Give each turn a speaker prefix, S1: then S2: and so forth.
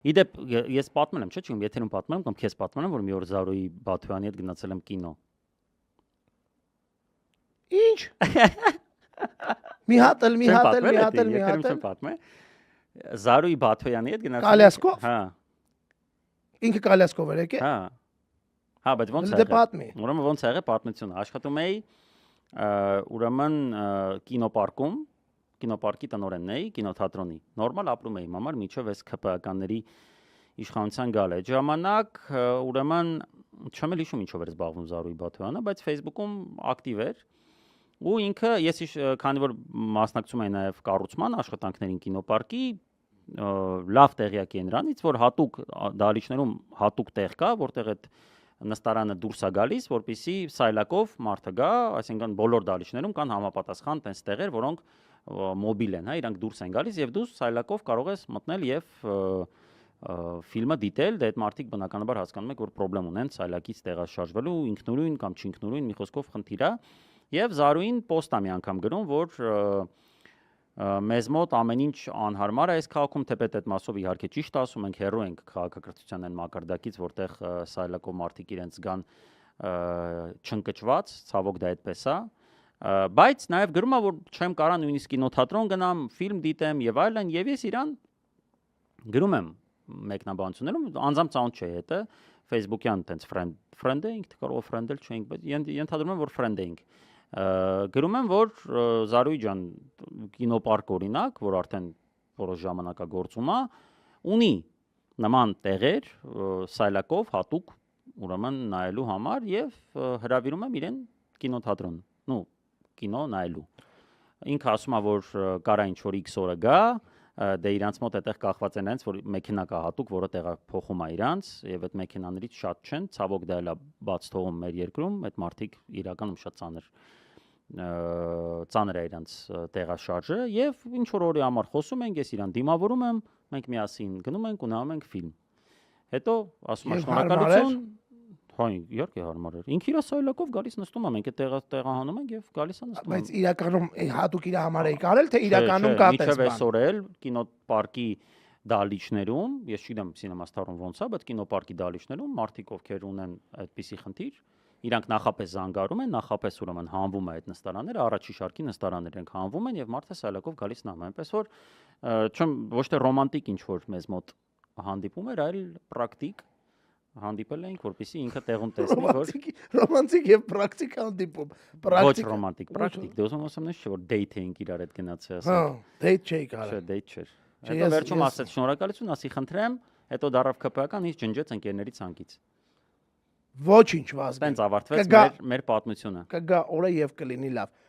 S1: Իդեպ ես պատմել եմ, չէ՞, չեմ, եթերում պատմել եմ կամ քեզ պատմել եմ, որ մի օր Զարուհի Բաթոյանի հետ գնացել եմ կինո։
S2: Ինչ։ Մի հատ էլ։
S1: Եթերում չեմ պատմել։ Զարուհի Բաթոյանի հետ գնացել եմ։
S2: Կալյասկով։
S1: Հա։
S2: Ինքը Կալյասկով էր եկել։
S1: Հա։ Հա, բայց ոնց
S2: Դե պատմի։
S1: Ուրեմն ոնց ա եղել պատմությունը։ Աշխատում էի ուրեմն կինոպարկում, կինոպարկի տնօրենն էի, կինոթատրոնի։ Նորմալ ապրում էի համար մինչև այս ԿՊԱ-ականների իշխանության գալը։ Այդ ժամանակ ուրեմն չեմ էլ հիշում ինչով էր զբաղվում Զարուհի Բաթոյանը, բայց Facebook-ում ակտիվ էր։ Ու ինքը ես քանի որ մասնակցում էի նաև կառուցման աշխատանքներին կինոպարկի, լավ տեղյակ է նրանից, որ հատուկ դահլիճներում հատուկ տեղ կա, որտեղ այդ նստարանը դուրս է գալիս, որպեսզի սայլակով մարդը գա, այսինքն բոլոր դահլիճներում կան համապատասխան տես տեղեր, որոնք մոբիլ են, հա, իրանք դուրս են գալիս եւ դու սայլակով կարող ես մտնել եւ ֆիլմը դիտել, դե այդ մարդիկ բնականաբար հասկանում եք, որ խնդրեմ ունեն սայլակից տեղաշարժվելու, ինքնուրույն կամ չինքնուրույն մի խոսքով խնդիր է, եւ Զարուհին post-ա մի անգամ գրում, որ մեզ մոտ ամեն ինչ անհարմար է այս քաղաքում, թեպետ այդ մասով իհարկե ճիշտ ասում ենք, հեռու ենք քաղաքակրթության այն մակարդակից, որտեղ սայլակով մարդիկ իրենց զգան չընկճված, ցավոք դա այդպես է, բայց նաև գրում է, որ չեմ կարա նույնիսկ կինոթատրոն գնամ, ֆիլմ դիտեմ եւ այլն, եւ ես իրան գրում եմ մեկնաբանություններում, անձամբ ծանոթ չէի հետը, Facebook-յան տենց friend էինք, կարող friend-էլ չենք, բայց ենթադրում եմ, որ friend էինք։ Գրում եմ, որ Զարուհի ջան, կինոպարկ օրինակ, որ արդեն որոշ ժամանակ է գործում է, ունի նման տեղեր սայլակով հատուկ ուրեմն նայելու համար եւ հրավիրում եմ իրեն կինոթատրոն, կինո նայելու։ Ինքը ասում է, որ կարա ինչ որ X օրը գա, դե իրանց մոտ այդտեղ կախված են այնց, որ մեքենա կա հատուկ, որը տեղը փոխում է իրանց եւ այդ մեքենաներից շատ չեն, ցավոք դա էլա բաց թողում մեր երկրում, այդ մարդիկ իրականում շատ ծանր է իրանց տեղաշարժը եւ ինչ որ օրի համար խոսում ենք, ես իրան դիմավորում եմ, մենք միասին գնում ենք ու նայում ենք ֆիլմ։ Հետո ասում է շնորհակալություն, հա, իհարկե հարմար էր։ Ինքը իր սայլակով գալիս նստում է, մենք այդ տեղահանում ենք եւ գալիս է նստում։
S2: Բայց իրականում հատուկ իր համար էի կարել, թե իրականում կա տես բան։
S1: Մինչև այսօր էլ կինոպարկի դահլիճներում, ես չգիտեմ սինեմաստարում ոնց է, բայց կինոպարկի դահլիճներում մարդիկ ովքեր ունեն այդպիսի խնդիր, իրանք նախապես զանգարում են, նախապես ուրեմն հանվում է այդ նստարանները, առաջի շարքի նստարաններ ենք հանվում են եւ մարդը սայլակով գալիս նայում է, այնպես որ չեմ ոչ թե ռոմանտիկ ինչ որ մեզ մոտ հանդիպում էր, այլ պրակտիկ հանդիպել էինք, որպեսզի ինքը տեղում տեսնի, որ
S2: ռոմանտիկ եւ պրակտիկ հանդիպում։
S1: Ոչ ռոմանտիկ, պրակտիկ, դե ուզում ասեմ, չէ՞ որ date էինք իրար հետ գնացի ասեմ։
S2: Հա, date չէի կարել։
S1: Չէ, date չէր։ Հետո վերջում ասեց շնորհակալություն, ասի խնդրեմ, հետո դարավ ԿՊԱ-ական ինձ ջնջեց ընկերների ցանկից։
S2: Ոչինչ վազգ։
S1: Տենց ավարտվեց մեր պատմությունը։
S2: Կգա օրը եւ կլինի լավ։